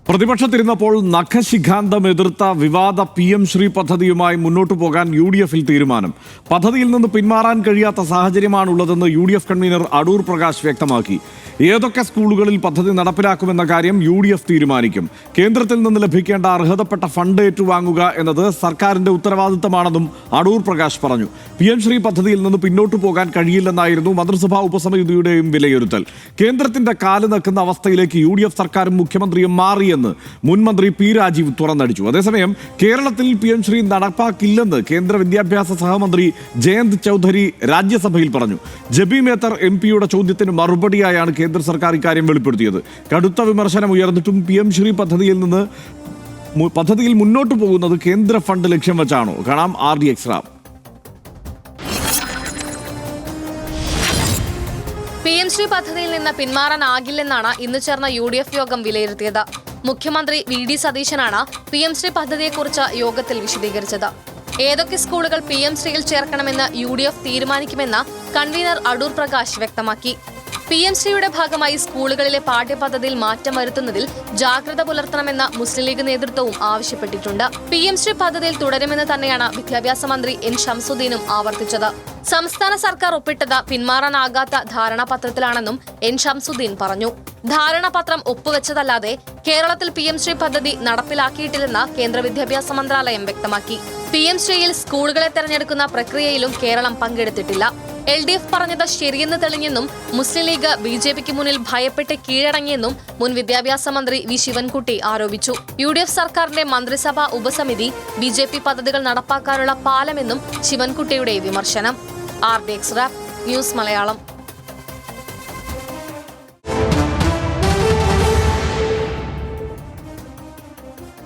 പ്രതിപക്ഷത്തിരുന്നപ്പോൾ നഖശിഖാന്തം എതിർത്ത വിവാദ PM ശ്രീ പദ്ധതിയുമായി മുന്നോട്ടു പോകാൻ UDF-ൽ തീരുമാനം. പദ്ധതിയിൽ നിന്ന് പിന്മാറാൻ കഴിയാത്ത സാഹചര്യമാണുള്ളതെന്ന് UDF കൺവീനർ അടൂർ പ്രകാശ് വ്യക്തമാക്കി. ഏതൊക്കെ സ്കൂളുകളിൽ പദ്ധതി നടപ്പിലാക്കുമെന്ന കാര്യം UDF തീരുമാനിക്കും. കേന്ദ്രത്തിൽ നിന്ന് ലഭിക്കേണ്ട അർഹതപ്പെട്ട ഫണ്ട് ഏറ്റുവാങ്ങുക എന്നത് സർക്കാരിന്റെ ഉത്തരവാദിത്തമാണെന്നും അടൂർ പ്രകാശ് പറഞ്ഞു. PM ശ്രീ പദ്ധതിയിൽ നിന്ന് പിന്നോട്ടു പോകാൻ കഴിയില്ലെന്നായിരുന്നു മന്ത്രിസഭാ ഉപസമിതിയുടെയും വിലയിരുത്തൽ. കേന്ദ്രത്തിന്റെ കാല് നക്കുന്ന അവസ്ഥയിലേക്ക് UDF സർക്കാരും മുഖ്യമന്ത്രിയും മാറിയെന്ന് മുൻ മന്ത്രി P. രാജീവ് തുറന്നടിച്ചു. അതേസമയം കേരളത്തിൽ PM ശ്രീ നടപ്പാക്കില്ലെന്ന് കേന്ദ്ര വിദ്യാഭ്യാസ സഹമന്ത്രി ജയന്ത് ചൗധരി രാജ്യസഭയിൽ പറഞ്ഞു. ജബി മേത്തർ MP-യുടെ ചോദ്യത്തിന് മറുപടിയായാണ് കേന്ദ്ര സർക്കാർ ഇക്കാര്യം വെളിപ്പെടുത്തിയത്. കടുത്ത വിമർശനം ഉയർന്നിട്ടും PM ശ്രീ പദ്ധതിയിൽ മുന്നോട്ട് പോകുന്നത് കേന്ദ്ര ഫണ്ട് ലക്ഷ്യം വെച്ചാണോ? കാണാം RDX റാം. PM ശ്രീ പദ്ധതിയിൽ നിന്ന് പിന്മാറാനാകില്ലെന്നാണ് ഇന്ന് ചേർന്ന UDF യോഗം വിലയിരുത്തിയത്. മുഖ്യമന്ത്രി VD സതീശനാണ് PM ശ്രീ പദ്ധതിയെക്കുറിച്ച് യോഗത്തിൽ വിശദീകരിച്ചത്. ഏതൊക്കെ സ്കൂളുകൾ PM ശ്രീയിൽ ചേർക്കണമെന്ന് UDF തീരുമാനിക്കുമെന്ന് കൺവീനർ അടൂർ പ്രകാശ് വ്യക്തമാക്കി. PM ശ്രീയുടെ ഭാഗമായി സ്കൂളുകളിലെ പാഠ്യപദ്ധതിയിൽ മാറ്റം വരുത്തുന്നതിൽ ജാഗ്രത പുലർത്തണമെന്ന് മുസ്ലിം ലീഗ് നേതൃത്വവും ആവശ്യപ്പെട്ടിട്ടുണ്ട്. PM ശ്രീ പദ്ധതിയിൽ തുടരുമെന്ന് തന്നെയാണ് വിദ്യാഭ്യാസ മന്ത്രി N. ഷംസുദ്ദീനും ആവർത്തിച്ചത്. സംസ്ഥാന സർക്കാർ ഒപ്പിട്ടത് പിന്മാറാനാകാത്ത ധാരണാപത്രത്തിലാണെന്നും N. ഷംസുദ്ദീൻ പറഞ്ഞു. ധാരണാപത്രം ഒപ്പുവെച്ചതല്ലാതെ കേരളത്തിൽ PM ശ്രീ പദ്ധതി നടപ്പിലാക്കിയിട്ടില്ലെന്ന് കേന്ദ്ര വിദ്യാഭ്യാസ മന്ത്രാലയം വ്യക്തമാക്കി. PM ശ്രീയിൽ സ്കൂളുകളെ തെരഞ്ഞെടുക്കുന്ന പ്രക്രിയയിലും കേരളം പങ്കെടുത്തിട്ടില്ല. LDF പറഞ്ഞത് ശരിയെന്ന് തെളിഞ്ഞെന്നും മുസ്ലിം ലീഗ് BJPക്ക് മുന്നിൽ ഭയപ്പെട്ട് കീഴടങ്ങിയെന്നും മുൻ വിദ്യാഭ്യാസ മന്ത്രി V. ശിവൻകുട്ടി ആരോപിച്ചു. UDF സർക്കാരിന്റെ മന്ത്രിസഭാ ഉപസമിതി BJP പദ്ധതികൾ നടപ്പാക്കാനുള്ള പാലമെന്നും ശിവൻകുട്ടിയുടെ വിമർശനം. RDX rap news Malayalam.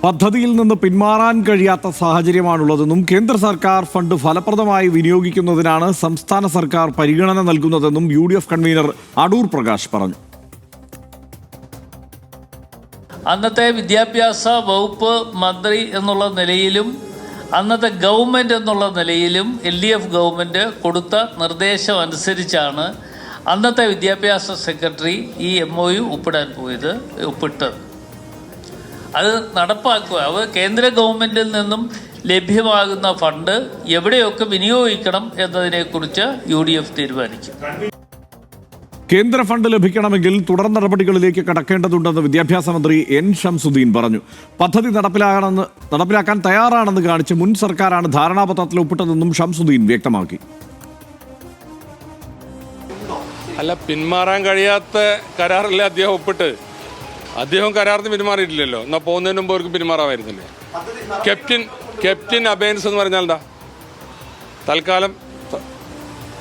പദ്ധതിയിൽ നിന്ന് പിന്മാറാൻ കഴിയാത്ത സാഹചര്യമാണുള്ളതെന്നും കേന്ദ്ര സർക്കാർ ഫണ്ട് ഫലപ്രദമായി വിനിയോഗിക്കുന്നതിനാണ് സംസ്ഥാന സർക്കാർ പരിഗണന നൽകുന്നതെന്നും UDF കൺവീനർ അടൂർ പ്രകാശ് പറഞ്ഞു. അന്നത്തെ വിദ്യാഭ്യാസ വകുപ്പ് മന്ത്രി എന്നുള്ള നിലയിലും അന്നത്തെ ഗവൺമെൻറ് എന്നുള്ള നിലയിലും LDF ഗവൺമെൻറ് കൊടുത്ത നിർദ്ദേശം അനുസരിച്ചാണ് അന്നത്തെ വിദ്യാഭ്യാസ സെക്രട്ടറി ഈ MOU ഒപ്പിട്ടത്. അത് നടപ്പാക്കുക. അത് കേന്ദ്ര ഗവൺമെൻറ്റിൽ നിന്നും ലഭ്യമാകുന്ന ഫണ്ട് എവിടെയൊക്കെ വിനിയോഗിക്കണം എന്നതിനെക്കുറിച്ച് UDF തീരുമാനിക്കും. കേന്ദ്ര ഫണ്ട് ലഭിക്കണമെങ്കിൽ തുടർ നടപടികളിലേക്ക് കടക്കേണ്ടതുണ്ടെന്ന് വിദ്യാഭ്യാസ മന്ത്രി N. ഷംസുദ്ദീൻ പറഞ്ഞു. പദ്ധതി നടപ്പിലാക്കാൻ തയ്യാറാണെന്ന് കാണിച്ച് മുൻ സർക്കാരാണ് ധാരണാപത്രത്തിൽ ഒപ്പിട്ടതെന്നും ഷംസുദ്ദീൻ വ്യക്തമാക്കി. അല്ല, പിന്മാറാൻ കഴിയാത്ത കരാറല്ലേ അദ്ദേഹം ഒപ്പിട്ട്. അദ്ദേഹം കരാറിന് പിന്മാറിയിട്ടില്ലല്ലോ. എന്നാൽ പോകുന്നതിന് മുമ്പ് അവർക്ക് പിന്മാറാമായിരുന്നില്ലേ? ക്യാപ്റ്റൻ അബയൻസ് എന്ന് പറഞ്ഞാൽ എന്താ? തൽക്കാലം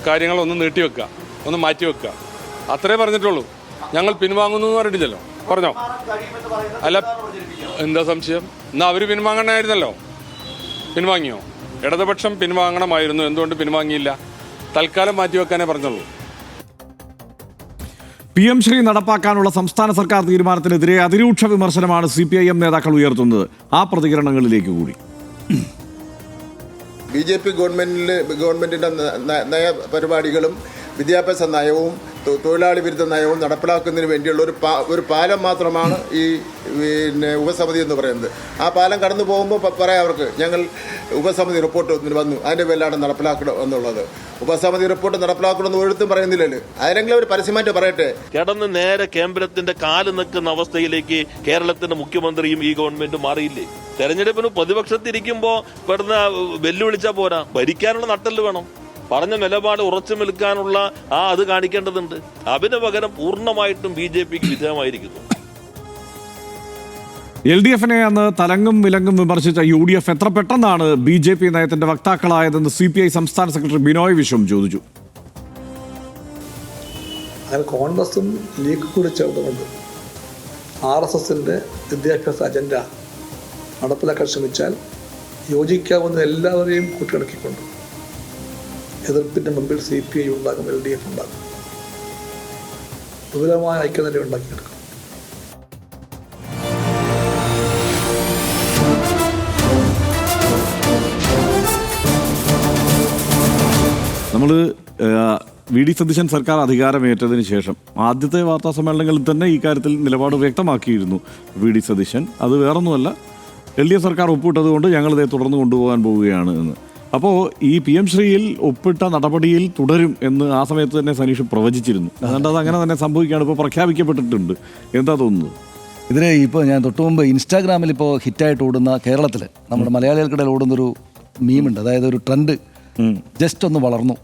കാര്യങ്ങളൊന്ന് നീട്ടിവെക്കുക, ഒന്ന് മാറ്റിവെക്കുക, അത്രേ പറഞ്ഞിട്ടുള്ളൂ. ഞങ്ങൾ പിൻവാങ്ങുന്നു എന്ന് പറഞ്ഞിട്ടില്ലല്ലോ. പറഞ്ഞോ? അല്ല, എന്താ സംശയം? എന്നാൽ അവർ പിൻവാങ്ങണമായിരുന്നല്ലോ. പിൻവാങ്ങിയോ? ഇടതുപക്ഷം പിൻവാങ്ങണമായിരുന്നു. എന്തുകൊണ്ട് പിൻവാങ്ങിയില്ല? തൽക്കാലം മാറ്റിവെക്കാനേ പറഞ്ഞുള്ളൂ. PM ശ്രീ നടപ്പാക്കാനുള്ള സംസ്ഥാന സർക്കാർ തീരുമാനത്തിനെതിരെ അതിരൂക്ഷ വിമർശനമാണ് CPIM നേതാക്കൾ ഉയർത്തുന്നത്. ആ പ്രതികരണങ്ങളിലേക്ക് കൂടി. BJP ഗവൺമെന്റിന്റെ നയപരിപാടികളും വിദ്യാഭ്യാസ നയവും തൊഴിലാളി വിരുദ്ധ നയവും നടപ്പിലാക്കുന്നതിന് വേണ്ടിയുള്ള ഒരു പാലം മാത്രമാണ് ഈ ഉപസമിതി എന്ന് പറയുന്നത്. ആ പാലം കടന്നു പോകുമ്പോൾ പറയാം അവർക്ക്, ഞങ്ങൾ ഉപസമിതി റിപ്പോർട്ട് വന്നു, അതിൻ്റെ പേരിലാണ് നടപ്പിലാക്കണം എന്നുള്ളത്. ഉപസമിതി റിപ്പോർട്ട് നടപ്പിലാക്കണമെന്ന് ഒരിടത്തും പറയുന്നില്ലല്ലോ. ആരെങ്കിലും ഒരു പരസ്യമായിട്ട് പറയട്ടെ. കിടന്ന് നേരെ കേന്ദ്രത്തിന്റെ കാല് നിൽക്കുന്ന അവസ്ഥയിലേക്ക് കേരളത്തിന്റെ മുഖ്യമന്ത്രിയും ഈ ഗവൺമെന്റും മാറിയില്ലേ? തെരഞ്ഞെടുപ്പിന് പ്രതിപക്ഷത്തിരിക്കുമ്പോൾ പെടുന്ന വെല്ലുവിളിച്ചാൽ പോരാ, ഭരിക്കാനുള്ള നട്ടല് വേണം. പറഞ്ഞ നിലപാട് ഉറച്ചു നിൽക്കാനുള്ള അത് കാണിക്കേണ്ടതുണ്ട്. അതിന് പകരം പൂർണ്ണമായിട്ടും BJPക്ക് വിധേയമായിരിക്കുന്നു. LDF-നെ അന്ന് തലങ്ങും വിലങ്ങും വിമർശിച്ച UDF എത്ര പെട്ടെന്നാണ് BJP നയത്തിന്റെ വക്താക്കളായതെന്ന് CPI സംസ്ഥാന സെക്രട്ടറി ബിനോയ് വിശ്വം ചോദിച്ചു. അങ്ങനെ കോൺഗ്രസും ലീഗ് കൂടി ചേർന്നുകൊണ്ട് RSSന്റെ വിദ്യാഭ്യാസ അജണ്ട നടപ്പിലാക്കാൻ ശ്രമിച്ചാൽ യോജിക്കാവുന്ന എല്ലാവരെയും കൂട്ടിയിണക്കിക്കൊണ്ട് എതിർപ്പിന്റെ മുമ്പിൽ CPI ഉണ്ടാകും, LDF ഉണ്ടാകും, വിപുലമായ ഐക്യനില ഉണ്ടാക്കിയെടുക്കും. നമ്മൾ വി ഡി സതീശൻ സർക്കാർ അധികാരമേറ്റതിന് ശേഷം ആദ്യത്തെ വാർത്താ സമ്മേളനങ്ങളിൽ തന്നെ ഈ കാര്യത്തിൽ നിലപാട് വ്യക്തമാക്കിയിരുന്നു വി ഡി സതീശൻ. അത് വേറൊന്നുമല്ല, LDF സർക്കാർ ഒപ്പിട്ടത് കൊണ്ട് ഞങ്ങളിതേ തുടർന്ന് കൊണ്ടുപോകാൻ പോവുകയാണ് എന്ന്. അപ്പോൾ ഈ PM ശ്രീയിൽ ഒപ്പിട്ട നടപടിയിൽ തുടരും എന്ന് ആ സമയത്ത് തന്നെ സനീഷ് പ്രവചിച്ചിരുന്നു. അതുകൊണ്ട് അത് അങ്ങനെ തന്നെ സംഭവിക്കുകയാണ്, ഇപ്പോൾ പ്രഖ്യാപിക്കപ്പെട്ടിട്ടുണ്ട്. എന്താ തോന്നുന്നത്? ഇതിന് ഇപ്പോൾ ഞാൻ തൊട്ടു മുമ്പ് ഇൻസ്റ്റാഗ്രാമിൽ ഇപ്പോൾ ഹിറ്റായിട്ട് ഓടുന്ന കേരളത്തിൽ നമ്മുടെ മലയാളികൾക്കിടയിൽ ഓടുന്നൊരു മീമുണ്ട്. അതായത് ഒരു ട്രെൻഡ് ജസ്റ്റ് ഒന്ന് വളർന്നു.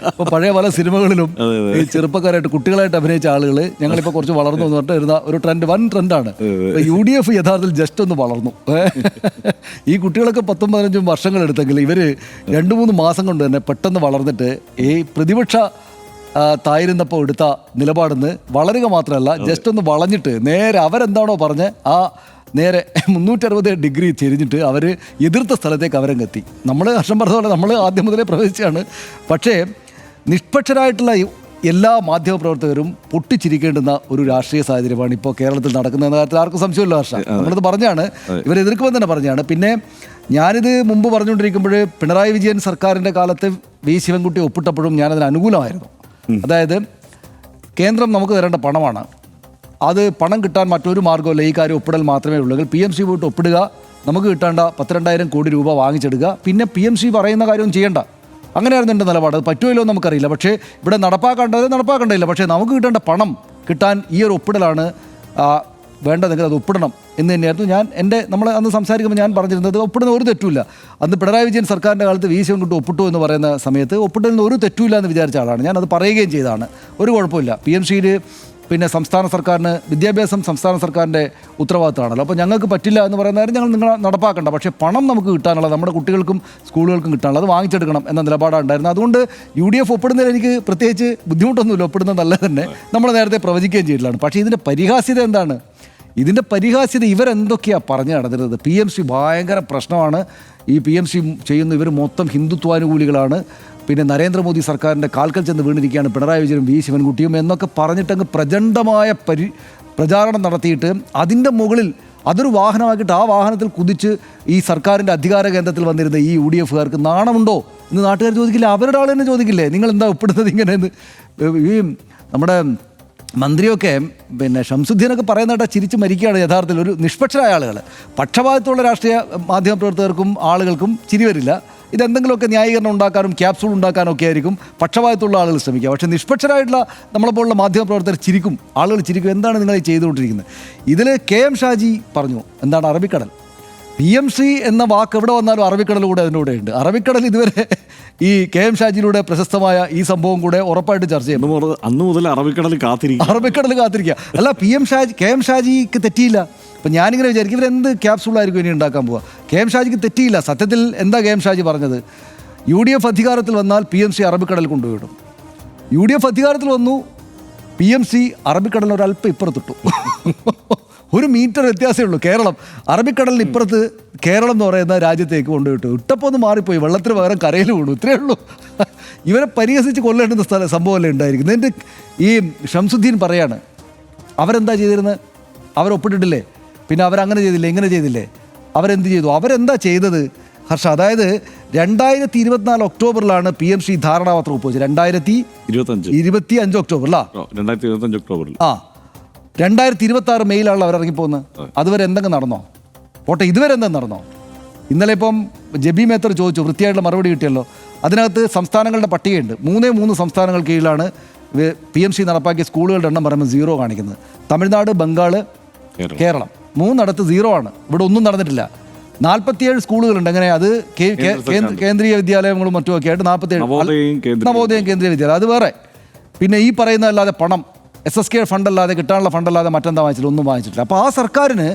ഇപ്പോൾ പഴയ പല സിനിമകളിലും ഈ ചെറുപ്പക്കാരായിട്ട് കുട്ടികളായിട്ട് അഭിനയിച്ച ആളുകൾ ഞങ്ങളിപ്പോൾ കുറച്ച് വളർന്നു എന്ന് പറഞ്ഞിട്ട് വരുന്ന ഒരു ട്രെൻഡ്, വൻ ട്രെൻഡാണ്. UDF യഥാർത്ഥത്തിൽ ജസ്റ്റ് ഒന്ന് വളർന്നു. ഈ കുട്ടികളൊക്കെ 10-15 വർഷങ്ങൾ എടുത്തെങ്കിൽ ഇവർ 2-3 മാസം കൊണ്ട് തന്നെ പെട്ടെന്ന് വളർന്നിട്ട് ഈ പ്രതിപക്ഷ തായിരുന്നപ്പോൾ എടുത്ത നിലപാടെന്ന് വളരുക മാത്രമല്ല, ജസ്റ്റ് ഒന്ന് വളഞ്ഞിട്ട് നേരെ അവരെന്താണോ പറഞ്ഞ് ആ നേരെ 360 ഡിഗ്രി തിരിഞ്ഞിട്ട് അവർ എതിർത്ത സ്ഥലത്തേക്ക് അവരങ്ങെത്തി. നമ്മൾ ഹർഷം പറഞ്ഞ പോലെ നമ്മൾ ആദ്യം മുതലേ പ്രവേശിച്ചാണ്. പക്ഷേ നിഷ്പക്ഷരായിട്ടുള്ള എല്ലാ മാധ്യമപ്രവർത്തകരും പൊട്ടിച്ചിരിക്കേണ്ടുന്ന ഒരു രാഷ്ട്രീയ സാഹചര്യമാണ് ഇപ്പോൾ കേരളത്തിൽ നടക്കുന്നതെന്ന കാര്യത്തിൽ ആർക്കും സംശയമില്ല. ഹർഷ നമ്മളത് പറഞ്ഞാണ്, ഇവർ എതിർക്കുമെന്ന് തന്നെ പറഞ്ഞാണ്. പിന്നെ ഞാനിത് മുമ്പ് പറഞ്ഞുകൊണ്ടിരിക്കുമ്പോൾ പിണറായി വിജയൻ സർക്കാരിൻ്റെ കാലത്ത് വി ശിവൻകുട്ടി ഒപ്പിട്ടപ്പോഴും ഞാനതിന് അനുകൂലമായിരുന്നു. അതായത് കേന്ദ്രം നമുക്ക് തരേണ്ട പണമാണ്, അത് പണം കിട്ടാൻ മറ്റൊരു മാർഗ്ഗമല്ല, ഈ കാര്യം ഒപ്പിടൽ മാത്രമേ ഉള്ളൂ. PMC പോയിട്ട് ഒപ്പിടുക, നമുക്ക് കിട്ടേണ്ട 12,000 കോടി രൂപ വാങ്ങിച്ചെടുക്കുക, പിന്നെ PMC പറയുന്ന കാര്യവും ചെയ്യേണ്ട. അങ്ങനെയായിരുന്നു എൻ്റെ നിലപാട്. അത് പറ്റുമല്ലോ നമുക്കറിയില്ല, പക്ഷേ ഇവിടെ നടപ്പാക്കേണ്ടതില്ല. പക്ഷേ നമുക്ക് കിട്ടേണ്ട പണം കിട്ടാൻ ഈ ഒരു ഒപ്പിടലാണ് വേണ്ടതെങ്കിൽ അത് ഒപ്പിടണം എന്ന് തന്നെയായിരുന്നു നമ്മൾ അന്ന് സംസാരിക്കുമ്പോൾ ഞാൻ പറഞ്ഞിരുന്നത്. ഒപ്പിടുന്ന ഒരു തെറ്റുമില്ല. അന്ന് പിണറായി വിജയൻ സർക്കാരിൻ്റെ കാലത്ത് വി ശിവൻകുട്ടി ഒപ്പിട്ടു എന്ന് പറയുന്ന സമയത്ത് ഒപ്പിടുന്ന ഒരു തെറ്റുമില്ല എന്ന് വിചാരിച്ച ആളാണ് ഞാൻ. അത് പറയുകയും ചെയ്തതാണ്. ഒരു കുഴപ്പമില്ല. PMCയിൽ പിന്നെ സംസ്ഥാന സർക്കാരിന് വിദ്യാഭ്യാസം സംസ്ഥാന സർക്കാരിൻ്റെ ഉത്തരവാദിത്തമാണല്ലോ. അപ്പോൾ ഞങ്ങൾക്ക് പറ്റില്ല എന്ന് പറയുന്ന കാര്യം നിങ്ങൾ നടപ്പാക്കണ്ട, പക്ഷേ പണം നമുക്ക് കിട്ടാനുള്ളത് നമ്മുടെ കുട്ടികൾക്കും സ്കൂളുകൾക്കും കിട്ടാനുള്ളത് അത് വാങ്ങിച്ചെടുക്കണം എന്ന നിലപാടാണ് ഉണ്ടായിരുന്നത്. അതുകൊണ്ട് UDF ഒപ്പിടുന്നതിൽ എനിക്ക് പ്രത്യേകിച്ച് ബുദ്ധിമുട്ടൊന്നുമില്ല. ഒപ്പിടുന്നത് നല്ല തന്നെ നമ്മൾ നേരത്തെ പ്രവചിക്കുകയും ചെയ്തിട്ടുള്ളതാണ്. പക്ഷേ ഇതിൻ്റെ പരിഹാസ്യത എന്താണ്? ഇതിൻ്റെ പരിഹാസ്യത ഇവരെന്തൊക്കെയാണ് പറഞ്ഞു നടന്നിരുന്നത്? PMC ഭയങ്കര പ്രശ്നമാണ്. ഈ PMC ചെയ്യുന്ന ഇവർ മൊത്തം ഹിന്ദുത്വാനുകൂലികളാണ്. പിന്നെ നരേന്ദ്രമോദി സർക്കാരിൻ്റെ കാൽക്കൽ ചെന്ന് വീണിരിക്കുകയാണ് പിണറായി വിജയനും വി ശിവൻകുട്ടിയും എന്നൊക്കെ പറഞ്ഞിട്ടങ്ങ് പ്രചണ്ഡമായ പ്രചാരണം നടത്തിയിട്ട് അതിൻ്റെ മുകളിൽ അതൊരു വാഹനമാക്കിയിട്ട് ആ വാഹനത്തിൽ കുതിച്ച് ഈ സർക്കാരിൻ്റെ അധികാര കേന്ദ്രത്തിൽ വന്നിരുന്ന ഈ UDFകാർക്ക് നാണമുണ്ടോ എന്ന് നാട്ടുകാർ ചോദിക്കില്ല. അവരുടെ ആൾ തന്നെ ചോദിക്കില്ലേ, നിങ്ങൾ എന്താ ഒപ്പിടുന്നത് ഇങ്ങനെയെന്ന്? ഈ നമ്മുടെ മന്ത്രിയൊക്കെ പിന്നെ ഷംസുദ്ദീനൊക്കെ പറയുന്നതായിട്ട് ചിരിച്ച് മരിക്കുകയാണ്. യഥാർത്ഥത്തിൽ ഒരു നിഷ്പക്ഷരായ ആളുകൾ, പക്ഷപാതത്തുള്ള രാഷ്ട്രീയ മാധ്യമപ്രവർത്തകർക്കും ആളുകൾക്കും ചിരി വരില്ല. ഇതെന്തെങ്കിലുമൊക്കെ ന്യായീകരണം ഉണ്ടാക്കാനും ക്യാപ്സൂൾ ഉണ്ടാക്കാനും ഒക്കെ ആയിരിക്കും പക്ഷപാതത്തുള്ള ആളുകൾ ശ്രമിക്കുക. പക്ഷേ നിഷ്പക്ഷരായിട്ടുള്ള നമ്മളെപ്പോലുള്ള മാധ്യമപ്രവർത്തകർ ചിരിക്കും, ആളുകൾ ചിരിക്കും. എന്താണ് നിങ്ങൾ ഈ ചെയ്തുകൊണ്ടിരിക്കുന്നത്? ഇതിൽ KM ഷാജി പറഞ്ഞു എന്താണ് അറബിക്കടൽ. PMC എന്ന വാക്ക് എവിടെ വന്നാലും അറബിക്കടൽ കൂടെ അതിൻ്റെ കൂടെ ഉണ്ട്. അറബിക്കടൽ ഇതുവരെ ഈ KM ഷാജിയിലൂടെ പ്രശസ്തമായ ഈ സംഭവം കൂടെ ഉറപ്പായിട്ട് ചർച്ച ചെയ്യും. അന്ന് മുതൽ അറബിക്കടൽ കാത്തിരിക്കുക. അല്ല, KM ഷാജിക്ക് തെറ്റിയില്ല. അപ്പം ഞാനിങ്ങനെ വിചാരിക്കും ഇവരെന്ത് ക്യാപ്സൂളായിരിക്കും ഇനി ഉണ്ടാക്കാൻ പോവുക. KM ഷാജിക്ക് തെറ്റിയില്ല. സത്യത്തിൽ എന്താ KM ഷാജി പറഞ്ഞത്? UDF അധികാരത്തിൽ വന്നാൽ PMC അറബിക്കടൽ കൊണ്ടുപോയിടും. UDF അധികാരത്തിൽ വന്നു, PMC അറബിക്കടലിന് ഒരല്പം ഇപ്പുറത്തിട്ടു. 1 മീറ്റർ വ്യത്യാസമേ ഉള്ളൂ. കേരളം അറബിക്കടലിന് ഇപ്പുറത്ത് കേരളം എന്ന് പറയുന്ന രാജ്യത്തേക്ക് കൊണ്ടുപോയിട്ടു. ഇട്ടപ്പോൾ ഒന്ന് മാറിപ്പോയി, വെള്ളത്തിന് പകരം കരയിൽ വീണു, ഇത്രയേ ഉള്ളൂ. ഇവരെ പരിഹസിച്ച് കൊല്ലേണ്ടുന്ന സംഭവമല്ലേ ഉണ്ടായിരിക്കുന്നത്. എന്നിട്ട് ഈ ഷംസുദ്ദീൻ പറയാണ് അവരെന്താ ചെയ്തിരുന്നത്? അവരൊപ്പിട്ടിട്ടില്ലേ? പിന്നെ അവരങ്ങനെ ചെയ്തില്ലേ, ഇങ്ങനെ ചെയ്തില്ലേ? അവരെന്ത് ചെയ്തു? അവരെന്താ ചെയ്തത് ഹർഷ? അതായത് 2024 ഒക്ടോബറിലാണ് PMC ധാരണാപത്രം ഒപ്പുവെച്ചത്. 2025 ഒക്ടോബറിലാ? 2025 ഒക്ടോബറിൽ. 2026 മെയിലാണല്ലോ അവരിറങ്ങിപ്പോകുന്നത്. അതുവരെ എന്തെങ്കിലും നടന്നോ? പോട്ടെ, ഇതുവരെ എന്തെങ്കിലും നടന്നോ? ഇന്നലെ ഇപ്പം ജബി മേത്തർ ചോദിച്ചു, വൃത്തിയായിട്ടുള്ള മറുപടി കിട്ടിയല്ലോ. അതിനകത്ത് സംസ്ഥാനങ്ങളുടെ പട്ടികയുണ്ട്. 3 സംസ്ഥാനങ്ങൾ കീഴിലാണ് PMC നടപ്പാക്കിയ സ്കൂളുകളുടെ എണ്ണം പറയുമ്പോൾ 0 കാണിക്കുന്നത്. തമിഴ്നാട്, ബംഗാൾ, കേരളം 3 0 ആണ്. ഇവിടെ ഒന്നും നടന്നിട്ടില്ല. 47 സ്കൂളുകളുണ്ട്. എങ്ങനെ അത് കേന്ദ്രീയ വിദ്യാലയങ്ങളും മറ്റുമൊക്കെ ആയിട്ട് 47 നവോദയം കേന്ദ്രീയ വിദ്യാലയം, അത് വേറെ. പിന്നെ ഈ പറയുന്നതല്ലാതെ പണം SSK ഫണ്ടല്ലാതെ, കിട്ടാനുള്ള ഫണ്ടല്ലാതെ മറ്റെന്താ വാങ്ങിച്ചില്ല? ഒന്നും വാങ്ങിച്ചിട്ടില്ല. അപ്പോൾ ആ സർക്കാരിന്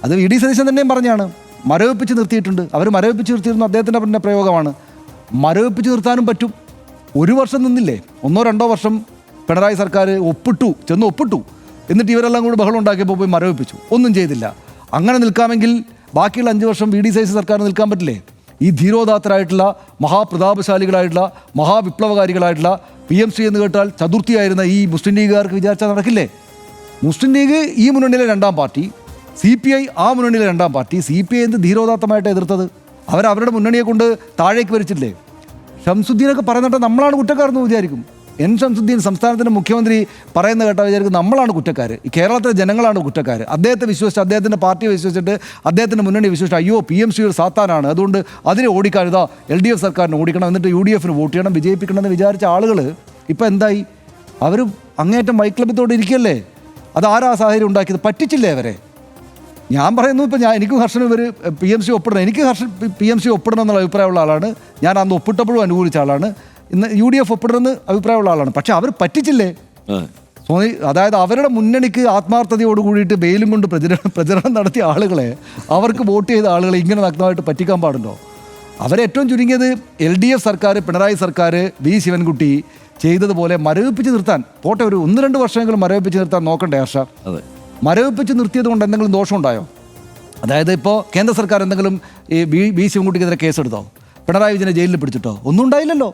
അത് വി ഡി സതീശൻ തന്നെയും പറഞ്ഞാണ് മരവിപ്പിച്ച് നിർത്തിയിട്ടുണ്ട്. അവർ മരവിപ്പിച്ച് നിർത്തിയിരുന്നു, അദ്ദേഹത്തിൻ്റെ പിന്നെ പ്രയോഗമാണ്. മരവിപ്പിച്ച് നിർത്താനും പറ്റും. 1 വർഷം നിന്നില്ലേ, 1-2 വർഷം പിണറായി സർക്കാർ ചെന്ന് ഒപ്പിട്ടു. എന്നിട്ട് ഇവരെല്ലാം കൂടി ബഹളം ഉണ്ടാക്കിയപ്പോൾ പോയി മരവിപ്പിച്ചു, ഒന്നും ചെയ്തില്ല. അങ്ങനെ നിൽക്കാമെങ്കിൽ ബാക്കിയുള്ള 5 വർഷം വി ഡി സതീശൻ സർക്കാരിന് നിൽക്കാൻ പറ്റില്ലേ? ഈ ധീരോദാത്തരായിട്ടുള്ള മഹാപ്രതാപശാലികളായിട്ടുള്ള മഹാവിപ്ലവകാരികളായിട്ടുള്ള PMC എന്ന് കേട്ടാൽ ചതുർത്ഥിയായിരുന്ന ഈ മുസ്ലിം ലീഗുകാർക്ക് വിചാരിച്ചാൽ നടക്കില്ലേ? മുസ്ലിം ലീഗ് ഈ മുന്നണിയിലെ 2ാം പാർട്ടി, CPI ആ മുന്നണിയിലെ 2ാം പാർട്ടി. CPI എന്ത് ധീരോദാത്തമായിട്ട് എതിർത്തത്? അവരുടെ മുന്നണിയെ കൊണ്ട് താഴേക്ക് വരിച്ചില്ലേ? ഷംസുദ്ദീനൊക്കെ പറയുന്നിട്ട് നമ്മളാണ് കുറ്റക്കാരെന്ന് വിചാരിക്കും. എൻ ഷംസുദ്ദീൻ സംസ്ഥാനത്തിൻ്റെ മുഖ്യമന്ത്രി പറയുന്ന കേട്ടാൽ വിചാരിക്കും നമ്മളാണ് കുറ്റക്കാർ, ഈ കേരളത്തിലെ ജനങ്ങളാണ് കുറ്റക്കാർ. അദ്ദേഹത്തെ വിശ്വസിച്ച്, അദ്ദേഹത്തിൻ്റെ പാർട്ടിയെ വിശ്വസിച്ചിട്ട്, അദ്ദേഹത്തിൻ്റെ മുന്നണി വിശ്വസിച്ച് അയ്യോ PMC ഒരു സാത്താനാണ്, അതുകൊണ്ട് അതിനെ ഓടിക്കാൻ ഇതാ LDF സർക്കാരിന് ഓടിക്കണം, എന്നിട്ട് UDF വോട്ട് ചെയ്യണം, വിജയിപ്പിക്കണം എന്ന് വിചാരിച്ച ആളുകൾ ഇപ്പോൾ എന്തായി? അവർ അങ്ങേയറ്റം വൈക്ലഭ്യത്തോടെ ഇരിക്കുകയല്ലേ. അത് ആരാ സാഹചര്യം ഉണ്ടാക്കിയത്? പറ്റിച്ചില്ലേ അവരെ? ഞാൻ പറയുന്നു, ഇപ്പോൾ എനിക്ക് ഹർഷൻ ഇവർ PMC ഒപ്പിടണം, എനിക്ക് ഹർഷൻ PMC ഒപ്പിടണം എന്നുള്ള അഭിപ്രായമുള്ള ആളാണ്. ഞാൻ അന്ന് ഒപ്പിട്ടപ്പോഴും അനുകൂലിച്ച ആളാണ്. ഇന്ന് UDF ഒപ്പിടണമെന്ന് അഭിപ്രായമുള്ള ആളാണ്. പക്ഷെ അവർ പറ്റിച്ചില്ലേ? അതായത് അവരുടെ മുന്നണിക്ക് ആത്മാർത്ഥതയോട് കൂടിയിട്ട് ബെയിലും കൊണ്ട് പ്രചരണം നടത്തിയ ആളുകളെ, അവർക്ക് വോട്ട് ചെയ്ത ആളുകളെ ഇങ്ങനെ നഗ്നമായിട്ട് പറ്റിക്കാൻ പാടുണ്ടോ? അവരേറ്റവും ചുരുങ്ങിയത് LDF സർക്കാർ, പിണറായി സർക്കാർ, V ശിവൻകുട്ടി ചെയ്തതുപോലെ മരവിപ്പിച്ച് നിർത്താൻ, പോട്ടെ ഒരു 1-2 വർഷമെങ്കിലും മരവിപ്പിച്ച് നിർത്താൻ നോക്കണ്ടേ ഹർഷ? മരവിപ്പിച്ച് നിർത്തിയത് കൊണ്ട് എന്തെങ്കിലും ദോഷമുണ്ടായോ? അതായത് ഇപ്പോൾ കേന്ദ്ര സർക്കാർ എന്തെങ്കിലും ഈ V ശിവൻകുട്ടിക്കെതിരെ കേസെടുത്തോ? പിണറായി വിജയനെ ജയിലിൽ പിടിച്ചിട്ടോ? ഒന്നും ഉണ്ടായില്ലല്ലോ.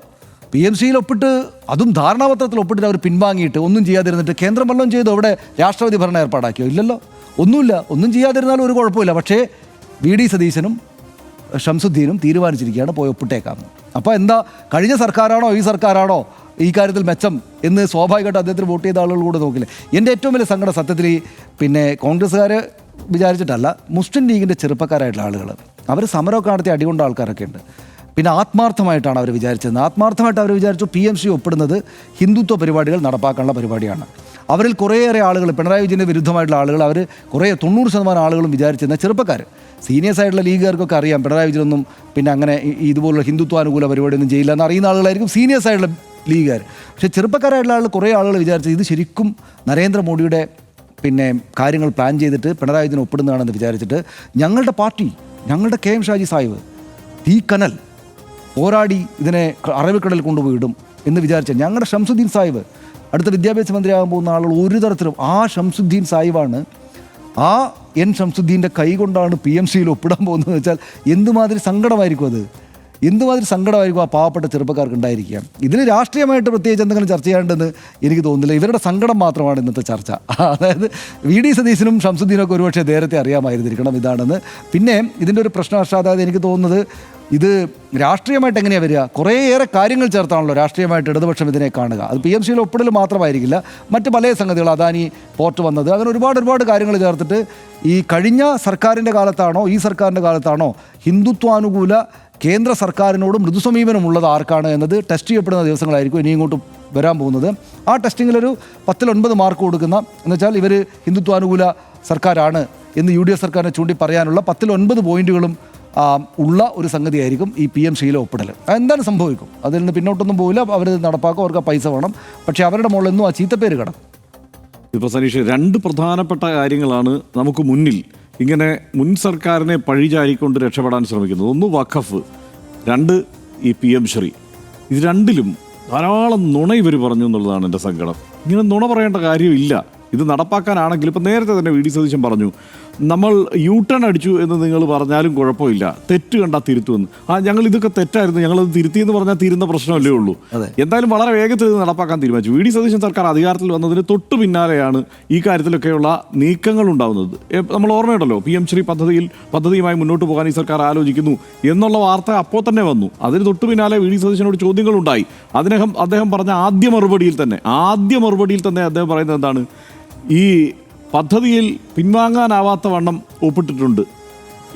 PMCയിൽ ഒപ്പിട്ട്, അതും ധാരണാപത്രത്തിൽ ഒപ്പിട്ടിട്ട് അവർ പിൻവാങ്ങിയിട്ട് ഒന്നും ചെയ്യാതിരുന്നിട്ട് കേന്ദ്രം വല്ലതും ചെയ്തോ? അവിടെ രാഷ്ട്രപതി ഭരണം ഏർപ്പാടാക്കിയോ? ഇല്ലല്ലോ, ഒന്നുമില്ല. ഒന്നും ചെയ്യാതിരുന്നാലും ഒരു കുഴപ്പമില്ല. പക്ഷേ VD സതീശനും ഷംസുദ്ദീനും തീരുമാനിച്ചിരിക്കുകയാണ് പോയി ഒപ്പിട്ടേക്കാം. അപ്പോൾ എന്താ, കഴിഞ്ഞ സർക്കാരാണോ ഈ സർക്കാരാണോ ഈ കാര്യത്തിൽ മെച്ചം എന്ന് സ്വാഭാവികമായിട്ട് അദ്ദേഹത്തിന് വോട്ട് ചെയ്ത ആളുകൾ കൂടെ നോക്കില്ലേ. എൻ്റെ ഏറ്റവും വലിയ സങ്കടം സത്യത്തിൽ പിന്നെ കോൺഗ്രസ്സുകാർ വിചാരിച്ചിട്ടല്ല, മുസ്ലിം ലീഗിൻ്റെ ചെറുപ്പക്കാരായിട്ടുള്ള ആളുകൾ, അവർ സമരമൊക്കെ നടത്തി അടികൊണ്ട ആൾക്കാരൊക്കെ ഉണ്ട്. പിന്നെ ആത്മാർത്ഥമായിട്ടാണ് അവർ വിചാരിച്ചത്. ആത്മാർത്ഥമായിട്ട് അവർ വിചാരിച്ചു PMC ഒപ്പിടുന്നത് ഹിന്ദുത്വ പരിപാടികൾ നടപ്പാക്കാനുള്ള പരിപാടിയാണ്. അവരിൽ കുറേയേറെ ആളുകൾ, പിണറായി വിജയൻ്റെ വിരുദ്ധമായിട്ടുള്ള ആളുകൾ, അവർ 90% ആളുകളും വിചാരിച്ചിരുന്ന ചെറുപ്പക്കാർ, സീനിയേഴ്സ് ആയിട്ടുള്ള ലീഗുകാർക്കൊക്കെ അറിയാം പിണറായി വിജയനൊന്നും പിന്നെ അങ്ങനെ ഇതുപോലുള്ള ഹിന്ദുത്വാനുകൂല പരിപാടിയൊന്നും ചെയ്യില്ല എന്ന് അറിയുന്ന ആളുകളായിരിക്കും സീനിയേഴ്സ് ആയിട്ടുള്ള ലീഗുകാർ. പക്ഷേ ചെറുപ്പക്കാരായിട്ടുള്ള ആളുകൾ, കുറേ ആളുകൾ വിചാരിച്ചത് ഇത് ശരിക്കും നരേന്ദ്രമോദിയുടെ പിന്നെ കാര്യങ്ങൾ പ്ലാൻ ചെയ്തിട്ട് പിണറായി വിജയൻ ഒപ്പിടുന്നതാണെന്ന് വിചാരിച്ചിട്ട് ഞങ്ങളുടെ പാർട്ടി, ഞങ്ങളുടെ KM ഷാജി സാഹിബ് ഈ കനൽ പോരാടി ഇതിനെ അറബിക്കടലിൽ കൊണ്ടുപോയി ഇടും എന്ന് വിചാരിച്ച ഞങ്ങളുടെ ഷംസുദ്ദീൻ സാഹിബ്, അടുത്ത വിദ്യാഭ്യാസ മന്ത്രിയാകാൻ പോകുന്ന ആളുകൾ ഒരു തരത്തിലും, ആ ഷംസുദ്ദീൻ സാഹിബാണ്, ആ എൻ ഷംസുദ്ദീൻ്റെ കൈ കൊണ്ടാണ് PMCയിൽ ഒപ്പിടാൻ പോകുന്നത് വെച്ചാൽ എന്തുമാതിരി സങ്കടമായിരിക്കും അത്, എന്തുമാതിരി സങ്കടമായിരിക്കും ആ പാവപ്പെട്ട ചെറുപ്പക്കാർക്ക് ഉണ്ടായിരിക്കുക. ഇതിൽ രാഷ്ട്രീയമായിട്ട് പ്രത്യേകിച്ച് എന്തെങ്കിലും ചർച്ച ചെയ്യാണ്ടെന്ന് എനിക്ക് തോന്നുന്നില്ല. ഇവരുടെ സങ്കടം മാത്രമാണ് ഇന്നത്തെ ചർച്ച. അതായത് VD സതീശനും ഷംസുദ്ദീനൊക്കെ ഒരുപക്ഷെ നേരത്തെ അറിയാമായിരുന്നിരിക്കണം ഇതാണെന്ന്. പിന്നെ ഇതിൻ്റെ ഒരു പ്രശ്നം ഹർഷ, അതായത് എനിക്ക് തോന്നുന്നത് ഇത് രാഷ്ട്രീയമായിട്ട് എങ്ങനെയാണ് വരിക? കുറേയേറെ കാര്യങ്ങൾ ചേർത്താണല്ലോ രാഷ്ട്രീയമായിട്ട് ഇടതുപക്ഷം ഇതിനെ കാണുക. അത് PMCയിൽ ഒപ്പിടൽ മാത്രമായിരിക്കില്ല, മറ്റ് പല സംഗതികൾ, അദാനി പോർട്ട് വന്നത്, അങ്ങനെ ഒരുപാട് കാര്യങ്ങൾ ചേർത്തിട്ട് ഈ കഴിഞ്ഞ സർക്കാരിൻ്റെ കാലത്താണോ ഈ സർക്കാരിൻ്റെ കാലത്താണോ ഹിന്ദുത്വാനുകൂല കേന്ദ്ര സർക്കാരിനോട് മൃദുസമീപനമുള്ളത് ആർക്കാണ് എന്നത് ടെസ്റ്റ് ചെയ്യപ്പെടുന്ന ദിവസങ്ങളായിരിക്കും ഇനി ഇങ്ങോട്ട് വരാൻ പോകുന്നത്. ആ ടെസ്റ്റിങ്ങിലൊരു 10-9 മാർക്ക് കൊടുക്കുന്ന, എന്നുവെച്ചാൽ ഇവർ ഹിന്ദുത്വാനുകൂല സർക്കാരാണ് എന്ന് UDF സർക്കാരിനെ ചൂണ്ടി പറയാനുള്ള 10-9 പോയിന്റുകളും ഉള്ള ഒരു സംഗതിയായിരിക്കും ഈ PMCയിലെ ഒപ്പിടൽ. എന്താണ് സംഭവിക്കും? അതിൽ നിന്ന് പിന്നോട്ടൊന്നും പോവില്ല, അവർ നടപ്പാക്കും, അവർക്ക് പൈസ വേണം. പക്ഷേ അവരുടെ മുകളിൽ ആ ചീത്തപ്പേര് കിടക്കും. ഇപ്പോൾ സനീഷ്, 2 പ്രധാനപ്പെട്ട കാര്യങ്ങളാണ് നമുക്ക് മുന്നിൽ ഇങ്ങനെ മുൻ സർക്കാരിനെ പഴിചാരിക്കൊണ്ട് രക്ഷപ്പെടാൻ ശ്രമിക്കുന്നത്. 1 വഖഫ്, 2 ഈ PM ശ്രീ. ഇത് രണ്ടിലും ധാരാളം നുണ ഇവർ പറഞ്ഞു എന്നുള്ളതാണ് എൻ്റെ സങ്കടം. ഇങ്ങനെ നുണ പറയേണ്ട കാര്യമില്ല. ഇത് നടപ്പാക്കാനാണെങ്കിൽ ഇപ്പം നേരത്തെ തന്നെ VD സതീശൻ പറഞ്ഞു, നമ്മൾ U-ടേൺ അടിച്ചു എന്ന് നിങ്ങൾ പറഞ്ഞാലും കുഴപ്പമില്ല, തെറ്റ് കണ്ടാൽ തിരുത്തുമെന്ന്. ഞങ്ങൾ ഇതൊക്കെ തെറ്റായിരുന്നു, ഞങ്ങളത് തിരുത്തിയെന്ന് പറഞ്ഞാൽ തീരുന്ന പ്രശ്നമല്ലേ ഉള്ളൂ. എന്തായാലും വളരെ വേഗത്തിൽ ഇത് നടപ്പാക്കാൻ തീരുമാനിച്ചു. VD സതീശൻ സർക്കാർ അധികാരത്തിൽ വന്നതിന് തൊട്ട് പിന്നാലെയാണ് ഈ കാര്യത്തിലൊക്കെയുള്ള നീക്കങ്ങൾ ഉണ്ടാകുന്നത്. നമ്മൾ ഓർമ്മയുണ്ടല്ലോ, PM ശ്രീ പദ്ധതിയുമായി മുന്നോട്ട് പോകാൻ ഈ സർക്കാർ ആലോചിക്കുന്നു എന്നുള്ള വാർത്ത അപ്പോൾ തന്നെ വന്നു. അതിന് തൊട്ട് പിന്നാലെ VD സതീശനോട് ചോദ്യങ്ങളുണ്ടായി. അദ്ദേഹം പറഞ്ഞ ആദ്യ മറുപടിയിൽ തന്നെ അദ്ദേഹം പറയുന്നത് എന്താണ്, ഈ പദ്ധതിയിൽ പിൻവാങ്ങാനാവാത്ത വണ്ണം ഒപ്പിട്ടിട്ടുണ്ട്